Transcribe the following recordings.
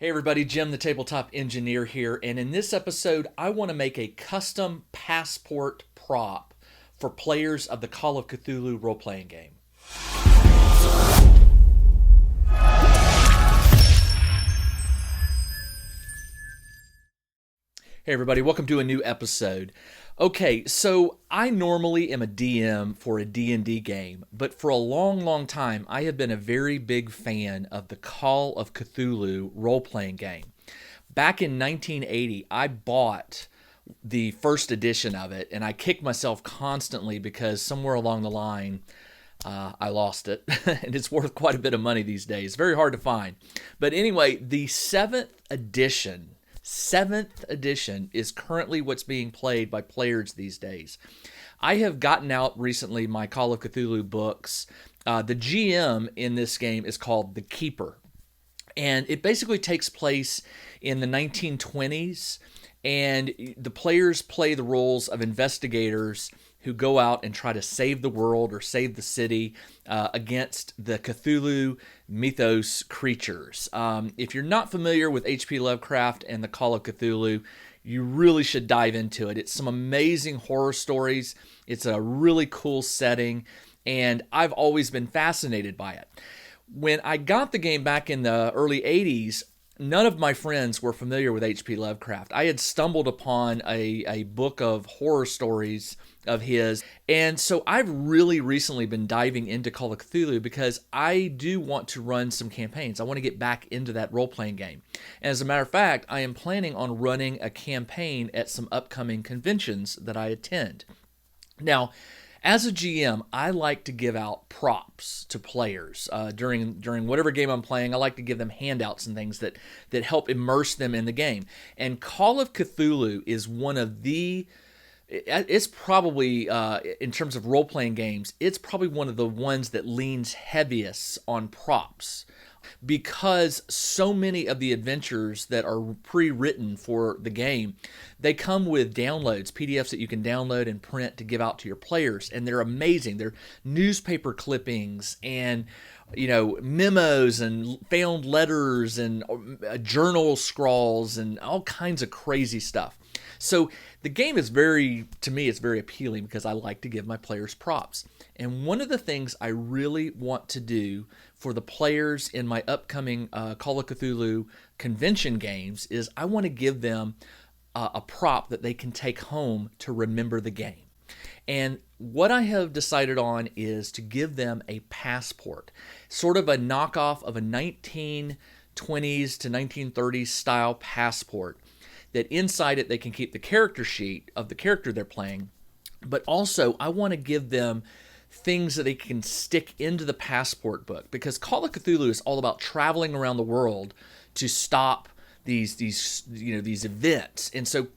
Hey everybody, Jim the Tabletop Engineer here, and in this episode I want to make a custom passport prop for players of the Call of Cthulhu role-playing game. Hey everybody, welcome to a new episode. Okay, so I normally am a DM for a D&D game, but for a long time I have been a very big fan of the Call of Cthulhu role-playing game. Back in 1980, I bought the first edition of it, and I kicked myself constantly because somewhere along the line I lost it, and it's worth quite a bit of money these days. Very hard to find. But anyway, the seventh edition is currently what's being played by players these days. I have gotten out recently my Call of Cthulhu books. The GM in this game is called the Keeper, and it basically takes place in the 1920s, and the players play the roles of investigators who go out and try to save the world or save the city against the Cthulhu mythos creatures. If you're not familiar with H.P. Lovecraft and the Call of Cthulhu, you really should dive into it. It's some amazing horror stories. It's a really cool setting, and I've always been fascinated by it. When I got the game back in the early 80s, none of my friends were familiar with H.P. Lovecraft. I had stumbled upon a book of horror stories of his, and so I've really recently been diving into Call of Cthulhu because I do want to run some campaigns. I want to get back into that role-playing game. And as a matter of fact, I am planning on running a campaign at some upcoming conventions that I attend. Now, as a GM, I like to give out props to players during whatever game I'm playing. I like to give them handouts and things that help immerse them in the game. And Call of Cthulhu is one of the, it's probably, in terms of role-playing games, it's probably one of the ones that leans heaviest on props, because so many of the adventures that are pre-written for the game, they come with downloads, PDFs that you can download and print to give out to your players, and they're amazing. They're newspaper clippings and memos and found letters and journal scrawls and all kinds of crazy stuff. So the game is to me, it's very appealing because I like to give my players props. And one of the things I really want to do for the players in my upcoming Call of Cthulhu convention games is I want to give them a prop that they can take home to remember the game. And what I have decided on is to give them a passport, sort of a knockoff of a 1920s to 1930s style passport, that inside it they can keep the character sheet of the character they're playing, but also I want to give them things that they can stick into the passport book, because Call of Cthulhu is all about traveling around the world to stop these events. And so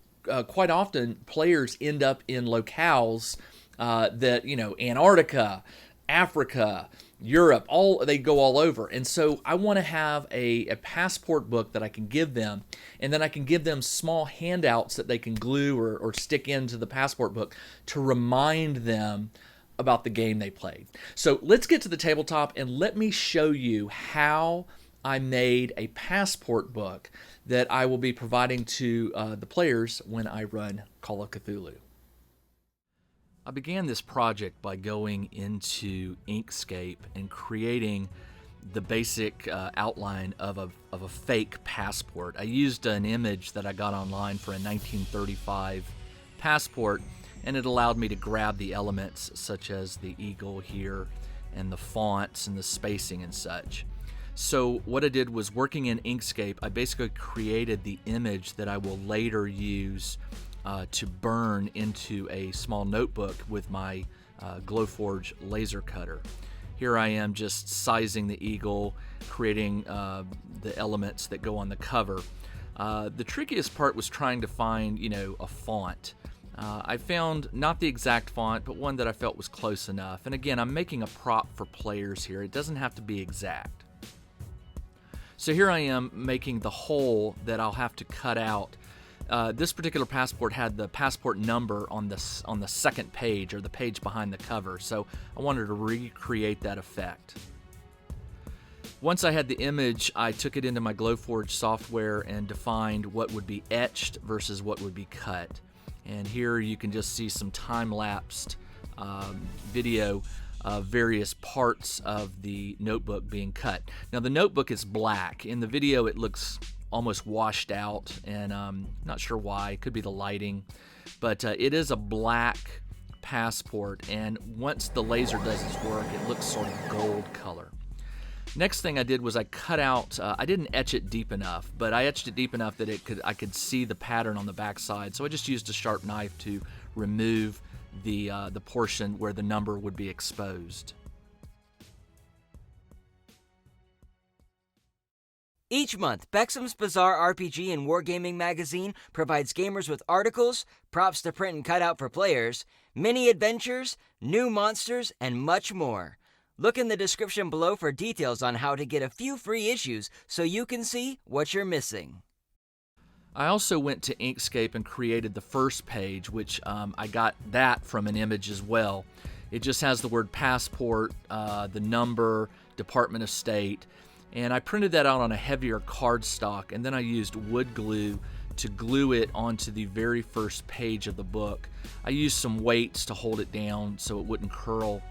quite often players end up in locales that Antarctica, Africa, Europe, they go all over. And so I want to have a passport book that I can give them, and then I can give them small handouts that they can glue or stick into the passport book to remind them about the game they played. So let's get to the tabletop and let me show you how I made a passport book that I will be providing to the players when I run Call of Cthulhu. I began this project by going into Inkscape and creating the basic outline of a fake passport. I used an image that I got online for a 1935 passport, and it allowed me to grab the elements such as the eagle here and the fonts and the spacing and such. So what I did was, working in Inkscape, I basically created the image that I will later use to burn into a small notebook with my Glowforge laser cutter. Here I am just sizing the eagle, creating the elements that go on the cover. The trickiest part was trying to find, a font. I found not the exact font, but one that I felt was close enough. And again, I'm making a prop for players here. It doesn't have to be exact. So here I am making the hole that I'll have to cut out. This particular passport had the passport number on the second page, or the page behind the cover, so I wanted to recreate that effect. Once I had the image, I took it into my Glowforge software and defined what would be etched versus what would be cut. And here you can just see some time-lapsed video of various parts of the notebook being cut. Now the notebook is black. In the video it looks almost washed out, and not sure why. It could be the lighting, but it is a black passport, and once the laser does its work, it looks sort of gold color. Next thing I did was I cut out, I didn't etch it deep enough, but I etched it deep enough that I could see the pattern on the back side, so I just used a sharp knife to remove the portion where the number would be exposed. Each month, Bexham's Bizarre RPG and Wargaming magazine provides gamers with articles, props to print and cut out for players, mini adventures, new monsters, and much more. Look in the description below for details on how to get a few free issues so you can see what you're missing. I also went to Inkscape and created the first page, which I got that from an image as well. It just has the word passport, the number, Department of State, and I printed that out on a heavier cardstock, and then I used wood glue to glue it onto the very first page of the book. I used some weights to hold it down so it wouldn't curl,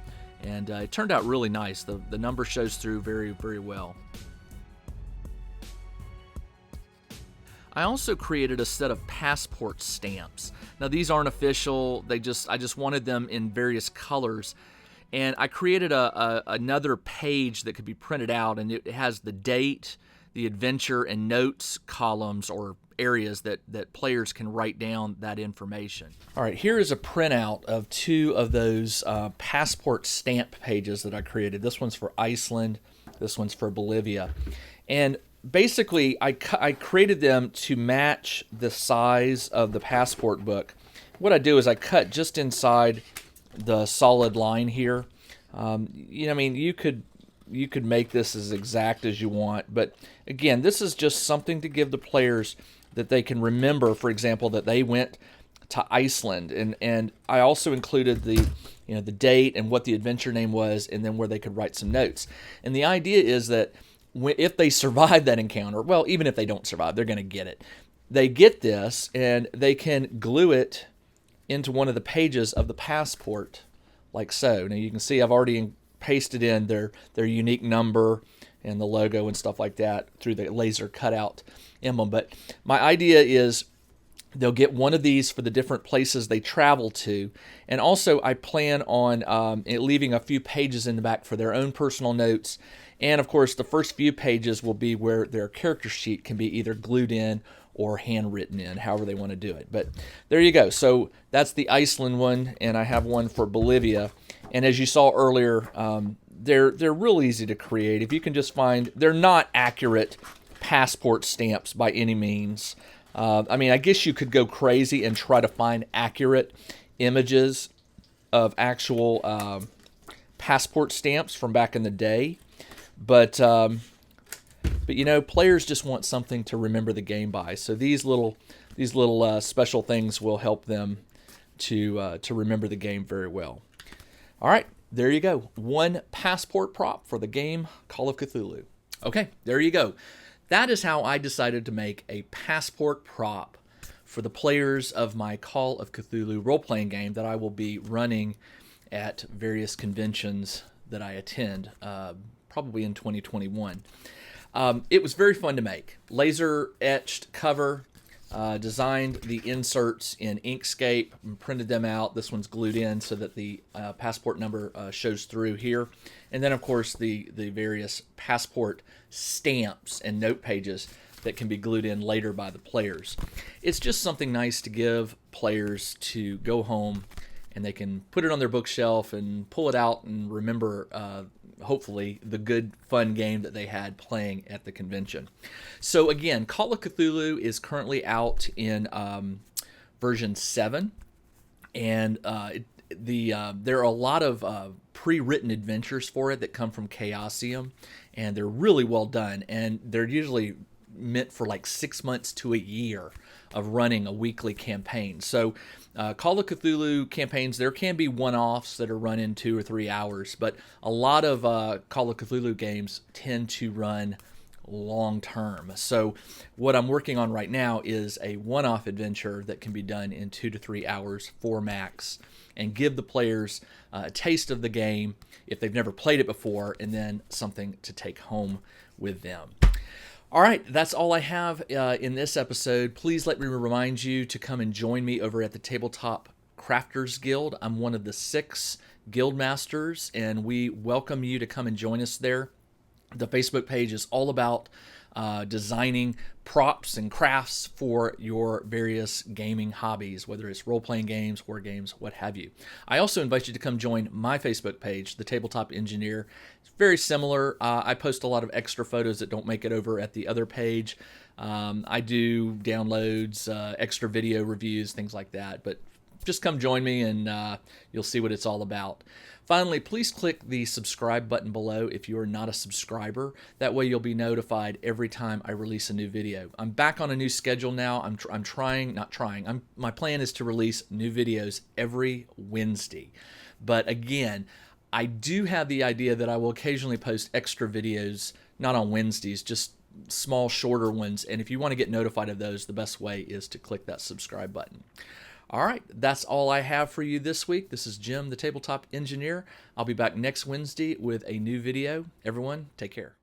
and it turned out really nice. The number shows through very, very well. I also created a set of passport stamps. Now these aren't official, I just wanted them in various colors. And I created another page that could be printed out, and it has the date, the adventure, and notes columns or areas that players can write down that information. All right, here is a printout of two of those passport stamp pages that I created. This one's for Iceland, this one's for Bolivia. And basically, I created them to match the size of the passport book. What I do is I cut just inside the solid line here. I mean, you could make this as exact as you want, but again, this is just something to give the players that they can remember. For example, that they went to Iceland, and I also included the date and what the adventure name was, and then where they could write some notes. And the idea is that if they survive that encounter, well, even if they don't survive, they're going to get it. They get this, and they can glue it into one of the pages of the passport, like so. Now you can see I've already pasted in their unique number and the logo and stuff like that through the laser cutout emblem. But my idea is they'll get one of these for the different places they travel to, and also I plan on leaving a few pages in the back for their own personal notes. And of course, the first few pages will be where their character sheet can be either glued in or handwritten in, however they want to do it. But there you go. So that's the Iceland one, and I have one for Bolivia. And as you saw earlier, they're real easy to create. If you can just find, they're not accurate passport stamps by any means. I mean, I guess you could go crazy and try to find accurate images of actual passport stamps from back in the day. But players just want something to remember the game by. So these little special things will help them to remember the game very well. All right, there you go. One passport prop for the game Call of Cthulhu. Okay, there you go. That is how I decided to make a passport prop for the players of my Call of Cthulhu role-playing game that I will be running at various conventions that I attend, probably in 2021. It was very fun to make. Laser etched cover, designed the inserts in Inkscape, and printed them out. This one's glued in so that the passport number shows through here. And then, of course, the various passport stamps and note pages that can be glued in later by the players. It's just something nice to give players to go home, and they can put it on their bookshelf and pull it out and remember, hopefully, the good, fun game that they had playing at the convention. So again, Call of Cthulhu is currently out in version 7, and there are a lot of pre-written adventures for it that come from Chaosium, and they're really well done, and they're usually meant for like 6 months to a year of running a weekly campaign. So Call of Cthulhu campaigns, there can be one-offs that are run in 2 or 3 hours, but a lot of Call of Cthulhu games tend to run long term. So what I'm working on right now is a one-off adventure that can be done in 2 to 3 hours for max, and give the players a taste of the game if they've never played it before, and then something to take home with them. All right, that's all I have in this episode. Please let me remind you to come and join me over at the Tabletop Crafters Guild. I'm one of the 6 guild masters, and we welcome you to come and join us there. The Facebook page is all about designing props and crafts for your various gaming hobbies, whether it's role-playing games, horror games, what have you. I also invite you to come join my Facebook page, The Tabletop Engineer. It's very similar. I post a lot of extra photos that don't make it over at the other page. I do downloads, extra video reviews, things like that. But just come join me and you'll see what it's all about. Finally, please click the subscribe button below if you are not a subscriber. That way you'll be notified every time I release a new video. I'm back on a new schedule now. My plan is to release new videos every Wednesday. But again, I do have the idea that I will occasionally post extra videos, not on Wednesdays, just small, shorter ones. And if you want to get notified of those, the best way is to click that subscribe button. All right, that's all I have for you this week. This is Jim, the Tabletop Engineer. I'll be back next Wednesday with a new video. Everyone, take care.